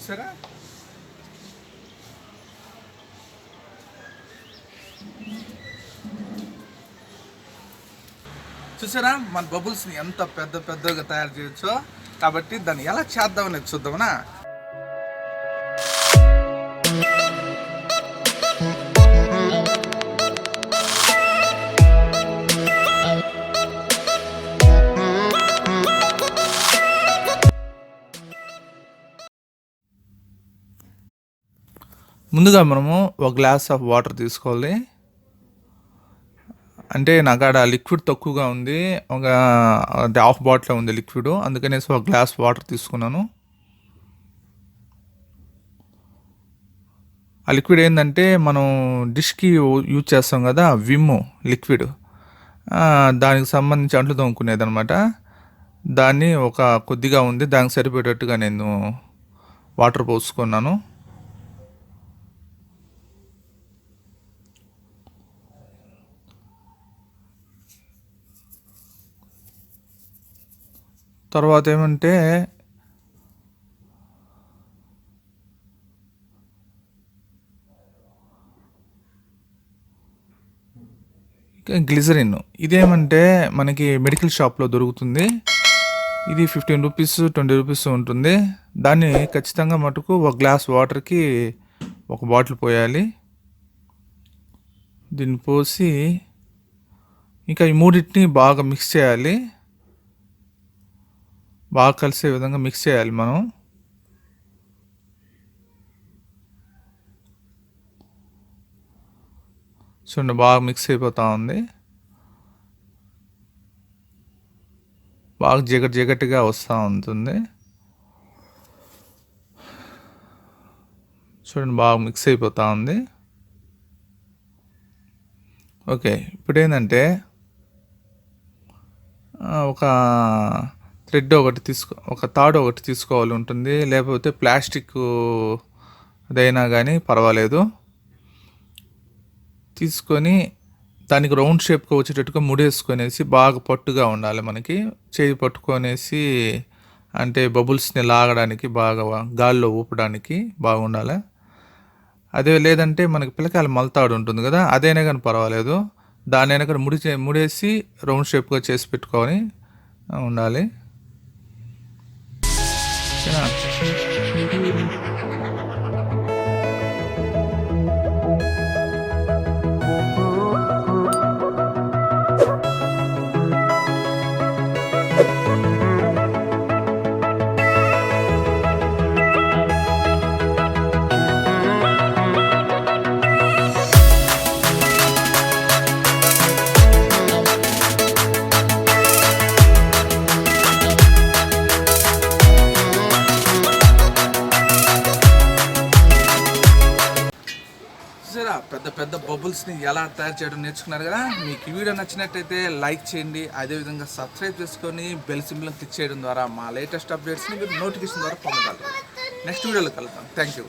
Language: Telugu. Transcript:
చూసారా? చూసారా మన బబుల్స్ని ఎంత పెద్దగా తయారు చేయొచ్చో. కాబట్టి దాన్ని ఎలా చేద్దామనేది చూద్దామనా? ముందుగా మనము ఒక గ్లాస్ ఆఫ్ వాటర్ తీసుకోవాలి. అంటే నాకాడ లిక్విడ్ తక్కువగా ఉంది, ఒక హాఫ్ బాటిల్ ఉంది లిక్విడ్, అందుకనేసి ఒక గ్లాస్ వాటర్ తీసుకున్నాను. ఆ లిక్విడ్ ఏంటంటే మనం డిష్కి యూజ్ చేస్తాం కదా, విమ్ లిక్విడ్, దానికి సంబంధించి అంట్లు తోముకునేది అనమాట. దాన్ని ఒక కొద్దిగా ఉంది, దానికి సరిపోయేటట్టుగా నేను వాటర్ పోసుకున్నాను. తర్వాత ఏమంటే గ్లిజరిన్. ఇదేమంటే మనకి మెడికల్ షాప్లో దొరుకుతుంది. ఇది 15 రూపీస్ 20 రూపీస్ ఉంటుంది. దాన్ని ఖచ్చితంగా మటుకు ఒక గ్లాస్ వాటర్కి ఒక బాటిల్ పోయాలి. దీన్ని పోసి ఇంకా ఈ మూడింటిని బాగా మిక్స్ చేయాలి. బాగా కలిసే విధంగా మిక్స్ చేయాలి మనం. చూడండి, బాగా మిక్స్ అయిపోతూ ఉంది. బాగా జిగటిగా వస్తూ ఉంటుంది. చూడండి, బాగా మిక్స్ అయిపోతూ ఉంది. ఓకే, ఇప్పుడు ఏంటంటే ఒక థ్రెడ్ ఒకటి ఒక తాడు ఒకటి తీసుకోవాలి ఉంటుంది, లేకపోతే ప్లాస్టిక్ అదైనా కానీ పర్వాలేదు. తీసుకొని దానికి రౌండ్ షేప్గా వచ్చేటట్టుగా ముడేసుకొనేసి బాగా పట్టుగా ఉండాలి మనకి. చేయి పట్టుకొనేసి అంటే బబుల్స్ని లాగడానికి, బాగా గాల్లో ఊపడానికి బాగుండాలి. అదే లేదంటే మనకి పిల్లకాయల మలతాడు ఉంటుంది కదా, అదైనా కానీ పర్వాలేదు. దానైనా కానీ ముడేసి రౌండ్ షేప్గా చేసి పెట్టుకొని ఉండాలి. పెద్ద బబుల్స్ని ఎలా తయారు చేయడం నేర్చుకున్నారు కదా. మీకు ఈ వీడియో నచ్చినట్టయితే లైక్ చేయండి, అదేవిధంగా సబ్స్క్రైబ్ చేసుకొని బెల్ సింబల్ క్లిక్ చేయడం ద్వారా మా లేటెస్ట్ అప్డేట్స్ని మీరు నోటిఫికేషన్ ద్వారా పొందగలరు. నెక్స్ట్ వీడియోలో కలుద్దాం. Thank you.